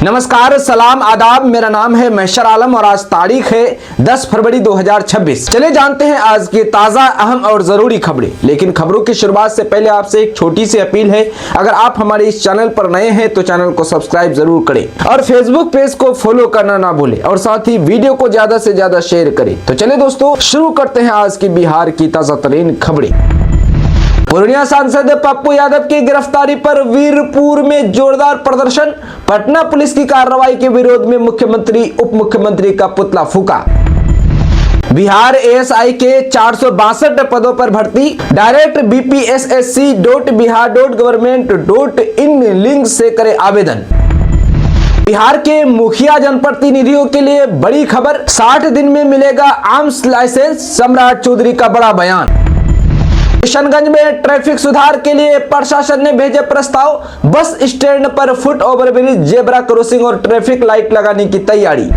नमस्कार, सलाम, आदाब। मेरा नाम है महशर आलम और आज तारीख है 10 फरवरी 2026। चले जानते हैं आज की ताजा, अहम और जरूरी खबरें। लेकिन खबरों की शुरुआत से पहले आपसे एक छोटी सी अपील है। अगर आप हमारे इस चैनल पर नए हैं तो चैनल को सब्सक्राइब जरूर करें और फेसबुक पेज को फॉलो करना ना भूलें और साथ ही वीडियो को ज्यादा से ज्यादा शेयर करें। तो चले दोस्तों, शुरू करते हैं आज की बिहार की ताजा तरीन खबरें। पूर्णिया सांसद पप्पू यादव की गिरफ्तारी पर वीरपुर में जोरदार प्रदर्शन। पटना पुलिस की कार्रवाई के विरोध में मुख्यमंत्री उप मुख्यमंत्री का पुतला फूंका। बिहार एएसआई के 462 पदों पर भर्ती। डायरेक्ट bpssc.bihar.government.in लिंक से करे आवेदन। बिहार के मुखिया जनप्रतिनिधियों के लिए बड़ी खबर, 60 दिन में मिलेगा आर्म्स लाइसेंस। सम्राट चौधरी का बड़ा बयान। किशनगंज में ट्रैफिक सुधार के लिए प्रशासन ने भेजे प्रस्ताव। बस स्टैंड पर फुट ओवरब्रिज, जेब्रा क्रॉसिंग और ट्रैफिक लाइट लगाने की तैयारी।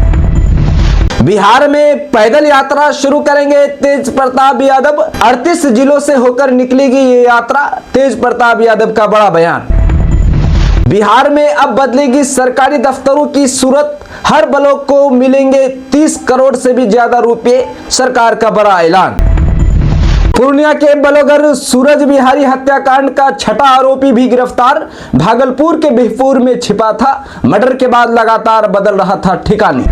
बिहार में पैदल यात्रा शुरू करेंगे तेज प्रताप यादव। 38 जिलों से होकर निकलेगी ये यात्रा। तेज प्रताप यादव का बड़ा बयान। बिहार में अब बदलेगी सरकारी दफ्तरों की सूरत। हर ब्लॉक को मिलेंगे 30 करोड़ से भी ज्यादा रुपए। सरकार का बड़ा ऐलान। पूर्णिया के ब्लॉगर सूरज बिहारी हत्याकांड का छठा आरोपी भी गिरफ्तार। भागलपुर के बिहपुर में छिपा था। मर्डर के बाद लगातार बदल रहा था ठिकाने।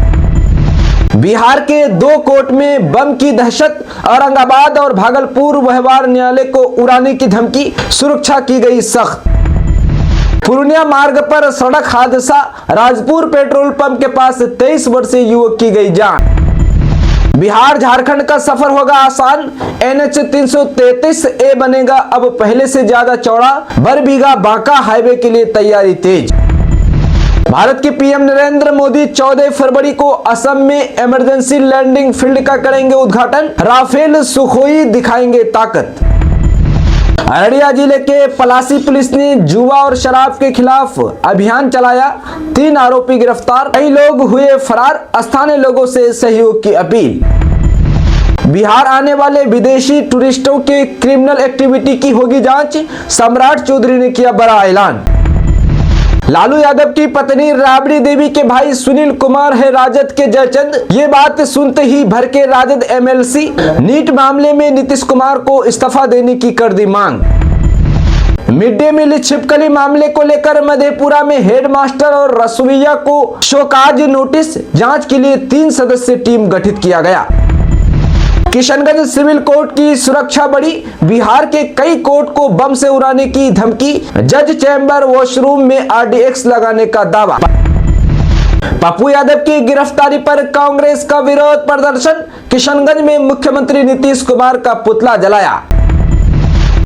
बिहार के 2 कोर्ट में बम की दहशत। औरंगाबाद और भागलपुर व्यवहार न्यायालय को उड़ाने की धमकी। सुरक्षा की गई सख्त। पूर्णिया मार्ग पर सड़क हादसा। राजपुर पेट्रोल पंप के पास 23 वर्षीय युवक की गई जान। बिहार झारखंड का सफर होगा आसान। NH 333A बनेगा अब पहले से ज्यादा चौड़ा। बरबीघा बांका हाईवे के लिए तैयारी तेज। भारत के पीएम नरेंद्र मोदी 14 फरवरी को असम में इमरजेंसी लैंडिंग फील्ड का करेंगे उद्घाटन। राफेल सुखोई दिखाएंगे ताकत। अररिया जिले के पलासी पुलिस ने जुआ और शराब के खिलाफ अभियान चलाया। 3 आरोपी गिरफ्तार, कई लोग हुए फरार। स्थानीय लोगों से सहयोग की अपील। बिहार आने वाले विदेशी टूरिस्टों के क्रिमिनल एक्टिविटी की होगी जांच। सम्राट चौधरी ने किया बड़ा ऐलान। लालू यादव की पत्नी राबड़ी देवी के भाई सुनील कुमार है राजद के जयचंद। ये बात सुनते ही भड़के राजद MLC। नीट मामले में नीतीश कुमार को इस्तीफा देने की कर दी मांग। मिड डे मील छिपकली मामले को लेकर मधेपुरा में हेडमास्टर और रसोइया को शोकाज नोटिस। जांच के लिए 3 सदस्यीय टीम गठित किया गया। किशनगंज सिविल कोर्ट की सुरक्षा बढ़ी। बिहार के कई कोर्ट को बम से उड़ाने की धमकी। जज चैम्बर वॉशरूम में RDX लगाने का दावा। पप्पू यादव की गिरफ्तारी पर कांग्रेस का विरोध प्रदर्शन। किशनगंज में मुख्यमंत्री नीतीश कुमार का पुतला जलाया।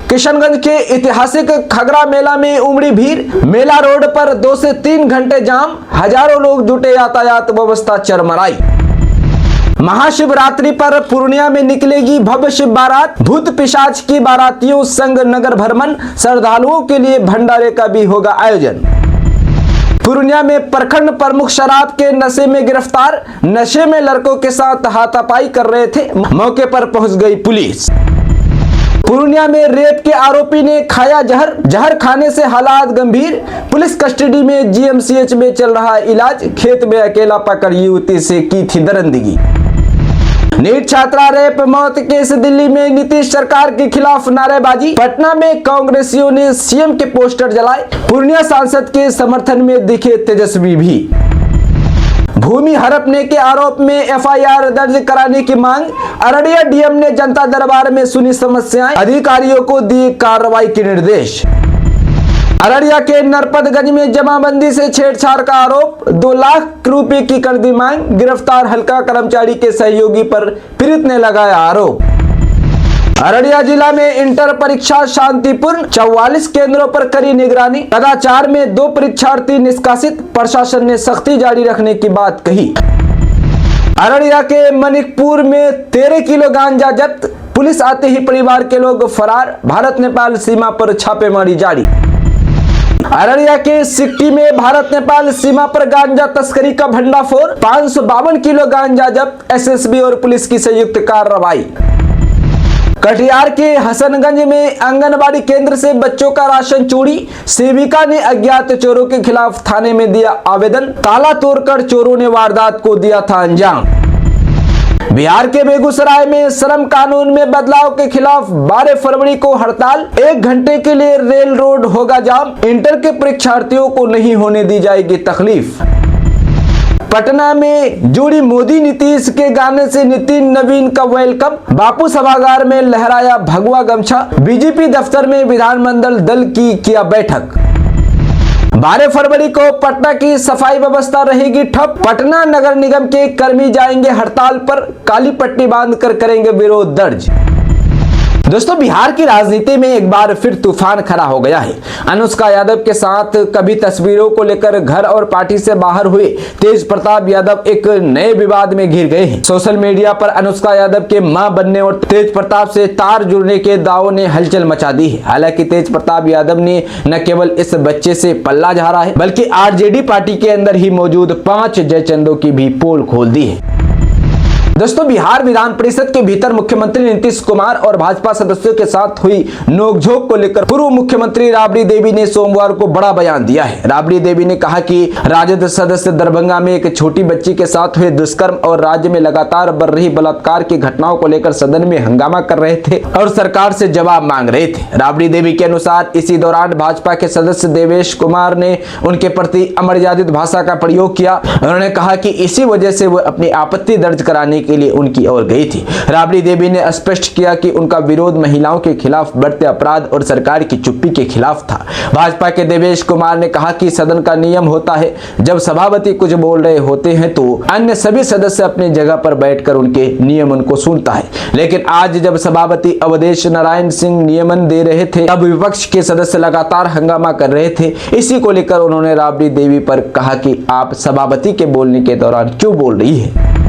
किशनगंज के ऐतिहासिक खगरा मेला में उमड़ी भीड़। मेला रोड पर 2 से 3 घंटे जाम। हजारों लोग जुटे, यातायात व्यवस्था चरमराई। महाशिवरात्रि पर पूर्णिया में निकलेगी भव्य शिव बारात। भूत पिशाच की बारातियों संग नगर भ्रमण। श्रद्धालुओं के लिए भंडारे का भी होगा आयोजन। पूर्णिया में प्रखंड प्रमुख शराब के नशे में गिरफ्तार। नशे में लड़कों के साथ हाथापाई कर रहे थे। मौके पर पहुंच गई पुलिस। पूर्णिया में रेप के आरोपी ने खाया जहर। जहर खाने से हालात गंभीर। पुलिस कस्टडी में GMCH में चल रहा इलाज। खेत में अकेला पकड़ युवती से की थी दरिंदगी। नीट छात्रा रेप मौत केस दिल्ली में नीतीश सरकार के खिलाफ नारेबाजी। पटना में कांग्रेसियों ने CM के पोस्टर जलाए। पूर्णिया सांसद के समर्थन में दिखे तेजस्वी भी। भूमि हड़पने के आरोप में FIR दर्ज कराने की मांग। अररिया DM ने जनता दरबार में सुनी समस्याएं। अधिकारियों को दिए कार्रवाई के निर्देश। अररिया के नरपतगंज में जमाबंदी से छेड़छाड़ का आरोप। 2 लाख रुपए की कर दी मांग। गिरफ्तार हल्का कर्मचारी के सहयोगी पर पीड़ित ने लगाया आरोप। अररिया जिला में इंटर परीक्षा शांतिपूर्ण। 44 केंद्रों पर करी निगरानी। कदाचार में 2 परीक्षार्थी निष्कासित। प्रशासन ने सख्ती जारी रखने की बात कही। अररिया के मनिकपुर में 13 किलो गांजा जब्त। पुलिस आते ही परिवार के लोग फरार। भारत नेपाल सीमा पर छापेमारी जारी। अररिया के सिकटी में भारत नेपाल सीमा पर गांजा तस्करी का भंडाफोड़। 552 किलो गांजा जब्त। SSB और पुलिस की संयुक्त कार्रवाई। कटिहार के हसनगंज में आंगनबाड़ी केंद्र से बच्चों का राशन चोरी, सेविका ने अज्ञात चोरों के खिलाफ थाने में दिया आवेदन, ताला तोड़कर चोरों ने वारदात को दिया था अंजाम। बिहार के बेगूसराय में श्रम कानून में बदलाव के खिलाफ 12 फरवरी को हड़ताल, 1 घंटे के लिए रेल रोड होगा जाम, इंटर के परीक्षार्थियों को नहीं होने दी जाएगी तकलीफ। पटना में जोड़ी मोदी नीतीश के गाने से नितिन नवीन का वेलकम, बापू सभागार में लहराया भगवा गमछा, बीजेपी दफ्तर में विधानमंडल दल की किया बैठक। 12 फरवरी को पटना की सफाई व्यवस्था रहेगी ठप, पटना नगर निगम के कर्मी जाएंगे हड़ताल पर, काली पट्टी बांधकर करेंगे विरोध दर्ज। दोस्तों, बिहार की राजनीति में एक बार फिर तूफान खड़ा हो गया है। अनुष्का यादव के साथ कभी तस्वीरों को लेकर घर और पार्टी से बाहर हुए तेज प्रताप यादव एक नए विवाद में घिर गए हैं। सोशल मीडिया पर अनुष्का यादव के मां बनने और तेज प्रताप से तार जुड़ने के दावों ने हलचल मचा दी है। हालांकि तेज प्रताप यादव ने न केवल इस बच्चे से पल्ला झाड़ा है, बल्कि आरजेडी पार्टी के अंदर ही मौजूद 5 जयचंदों की भी पोल खोल दी है। दोस्तों, बिहार विधान परिषद के भीतर मुख्यमंत्री नीतीश कुमार और भाजपा सदस्यों के साथ हुई नोकझोंक को लेकर पूर्व मुख्यमंत्री राबड़ी देवी ने सोमवार को बड़ा बयान दिया है। राबड़ी देवी ने कहा कि राजद सदस्य दरभंगा में एक छोटी बच्ची के साथ हुए दुष्कर्म और राज्य में लगातार बढ़ रही बलात्कार की घटनाओं को लेकर सदन में हंगामा कर रहे थे और सरकार से जवाब मांग रहे थे। राबड़ी देवी के अनुसार इसी दौरान भाजपा के सदस्य देवेश कुमार ने उनके प्रति अमर्यादित भाषा का प्रयोग किया। उन्होंने कहा कि इसी वजह से वह अपनी आपत्ति दर्ज कराने के लिए उनकी ओर गई थी। राबड़ी देवी ने स्पष्ट किया कि उनका विरोध महिलाओं के खिलाफ बढ़ते अपराध और सरकार की चुप्पी के खिलाफ था। भाजपा के देवेश कुमार ने कहा कि सदन का नियम होता है, जब सभापति कुछ बोल रहे होते हैं तो अन्य सभी सदस्य अपनी जगह पर बैठकर उनके नियमन को सुनता है। लेकिन आज जब सभापति अवधेश नारायण सिंह नियमन दे रहे थे, तब विपक्ष के सदस्य लगातार हंगामा कर रहे थे। इसी को लेकर उन्होंने राबड़ी देवी पर कहा कि आप सभापति के बोलने के दौरान क्यों बोल रही है।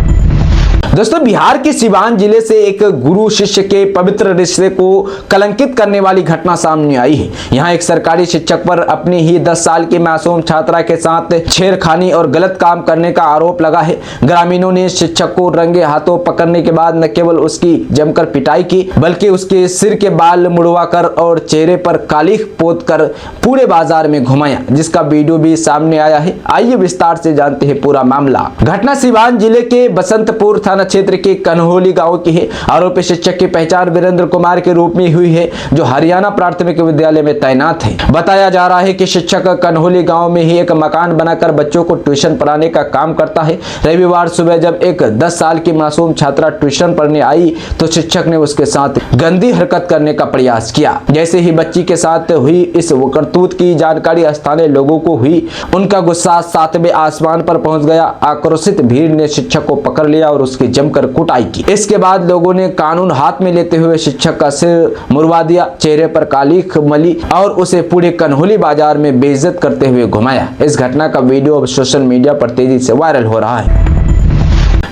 दोस्तों, बिहार के सीवान जिले से एक गुरु शिष्य के पवित्र रिश्ते को कलंकित करने वाली घटना सामने आई है। यहाँ एक सरकारी शिक्षक पर अपनी ही 10 साल की मासूम छात्रा के साथ छेड़खानी और गलत काम करने का आरोप लगा है। ग्रामीणों ने शिक्षक को रंगे हाथों पकड़ने के बाद न केवल उसकी जमकर पिटाई की, बल्कि उसके सिर के बाल मुड़वाकर और चेहरे पर कालीख पोत कर पूरे बाजार में घुमाया, जिसका वीडियो भी सामने आया है। आइए विस्तार से जानते हैं पूरा मामला। घटना सीवान जिले के बसंतपुर थाना क्षेत्र के कन्होली गांव की है। आरोपी शिक्षक की पहचान वीरेंद्र कुमार के रूप में हुई है, जो हरियाणा प्राथमिक विद्यालय में तैनात है। बताया जा रहा है कि शिक्षक कन्होली गांव में ही एक मकान बनाकर बच्चों को ट्यूशन पढ़ाने का काम करता है। रविवार सुबह जब एक 10 साल की मासूम छात्रा ट्यूशन पढ़ने आई तो शिक्षक ने उसके साथ गंदी हरकत करने का प्रयास किया। जैसे ही बच्ची के साथ हुई इस करतूत की जानकारी स्थानीय लोगों को हुई, उनका गुस्सा 7वें आसमान पर पहुंच गया। आक्रोशित भीड़ ने शिक्षक को पकड़ लिया और उसकी जमकर कुटाई की। इसके बाद लोगों ने कानून हाथ में लेते हुए शिक्षक का सिर मुड़वा दिया, चेहरे पर कालीख मली और उसे पूरे कन्होली बाजार में बेइज्जत करते हुए घुमाया। इस घटना का वीडियो अब सोशल मीडिया पर तेजी से वायरल हो रहा है।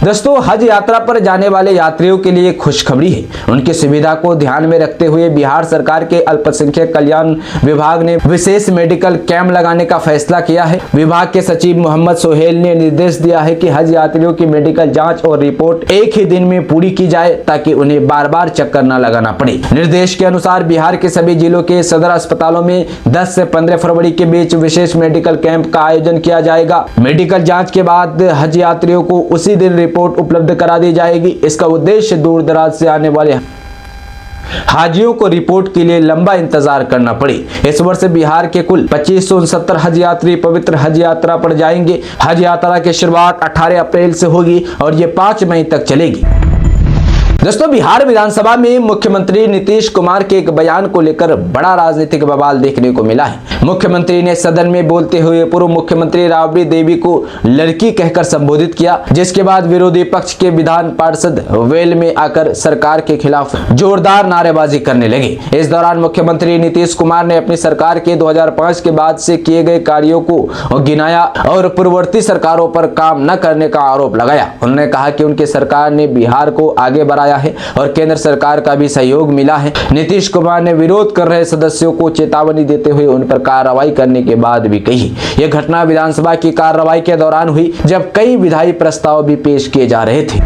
दोस्तों, हज यात्रा पर जाने वाले यात्रियों के लिए खुशखबरी है। उनकी सुविधा को ध्यान में रखते हुए बिहार सरकार के अल्पसंख्यक कल्याण विभाग ने विशेष मेडिकल कैंप लगाने का फैसला किया है। विभाग के सचिव मोहम्मद सोहेल ने निर्देश दिया है कि हज यात्रियों की मेडिकल जांच और रिपोर्ट एक ही दिन में पूरी की जाए, ताकि उन्हें बार बार चक्कर न लगाना पड़े। निर्देश के अनुसार बिहार के सभी जिलों के सदर अस्पतालों में 10 से 15 फरवरी के बीच विशेष मेडिकल कैंप का आयोजन किया जाएगा। मेडिकल जाँच के बाद हज यात्रियों को उसी दिन रिपोर्ट उपलब्ध करा दी जाएगी। इसका उद्देश्य दूर दराज से आने वाले हाजियों को रिपोर्ट के लिए लंबा इंतजार करना पड़े। इस वर्ष बिहार के कुल 2569 हज यात्री पवित्र हज यात्रा पर जाएंगे। हज यात्रा की शुरुआत 18 अप्रैल से होगी और ये 5 मई तक चलेगी। दोस्तों, बिहार विधानसभा में मुख्यमंत्री नीतीश कुमार के एक बयान को लेकर बड़ा राजनीतिक बवाल देखने को मिला है। मुख्यमंत्री ने सदन में बोलते हुए पूर्व मुख्यमंत्री राबड़ी देवी को लड़की कहकर संबोधित किया, जिसके बाद विरोधी पक्ष के विधान पार्षद वेल में आकर सरकार के खिलाफ जोरदार नारेबाजी करने लगे। इस दौरान मुख्यमंत्री नीतीश कुमार ने अपनी सरकार के 2005 के बाद से किए गए कार्यों को गिनाया और पूर्ववर्ती सरकारों पर काम न करने का आरोप लगाया। उन्होंने कहा कि उनकी सरकार ने बिहार को आगे बढ़ाया है और केंद्र सरकार का भी सहयोग मिला है। नीतीश कुमार ने विरोध कर रहे सदस्यों को चेतावनी देते हुए उन पर कार्रवाई करने के बाद भी कही। यह घटना विधानसभा की कार्रवाई के दौरान हुई, जब कई विधायी प्रस्ताव भी पेश किए जा रहे थे।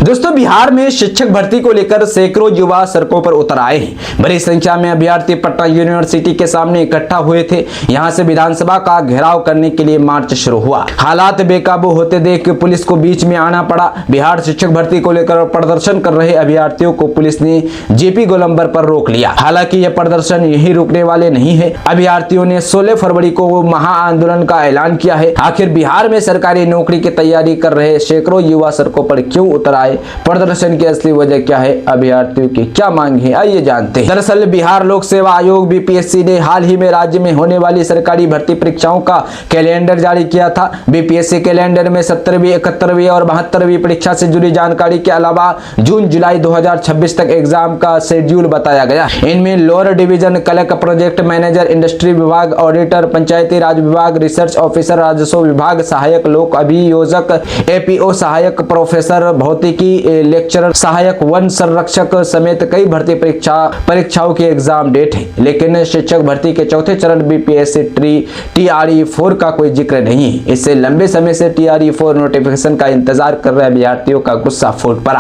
दोस्तों, बिहार में शिक्षक भर्ती को लेकर सैकड़ों युवा सड़कों पर उतर आए हैं। बड़ी संख्या में अभ्यर्थी पटना यूनिवर्सिटी के सामने इकट्ठा हुए थे। यहां से विधानसभा का घेराव करने के लिए मार्च शुरू हुआ। हालात बेकाबू होते देख पुलिस को बीच में आना पड़ा। बिहार शिक्षक भर्ती को लेकर प्रदर्शन कर रहे अभ्यर्थियों को पुलिस ने जेपी गोलंबर पर रोक लिया। हालांकि यह प्रदर्शन यही रुकने वाले नहीं है। अभ्यर्थियों ने 16 फरवरी को महाआंदोलन का ऐलान किया है। आखिर बिहार में सरकारी नौकरी की तैयारी कर रहे सैकड़ों युवा सड़कों पर क्यों उतर आए? प्रदर्शन की असली वजह क्या है? अभ्यर्थियों की क्या मांग है? आइए जानते हैं। दरअसल बिहार लोक सेवा आयोग बीपीएससी ने हाल ही में राज्य में होने वाली सरकारी भर्ती परीक्षाओं का कैलेंडर जारी किया था। बीपीएससी कैलेंडर में 70वीं, 71वीं और 72वीं परीक्षा से जुड़ी जानकारी के अलावा जून जुलाई 2026 तक एग्जाम का शेड्यूल बताया गया। इनमें lower division clerk, project manager, industry विभाग, ऑडिटर, पंचायती राज विभाग, रिसर्च ऑफिसर, राजस्व विभाग, सहायक लोक अभियोजक, एपीओ सहायक, प्रोफेसर भौतिकी, लेक्चरर, सहायक वन संरक्षक समेत कई भर्ती परीक्षाओं की एग्जाम डेट है। लेकिन शिक्षक भर्ती के चौथे चरण बीपीएससी TRE-4 का कोई जिक्र नहीं है। इससे लंबे समय से TRE-4 नोटिफिकेशन का इंतजार कर रहे अभ्यर्थियों का गुस्सा फूट पड़ा।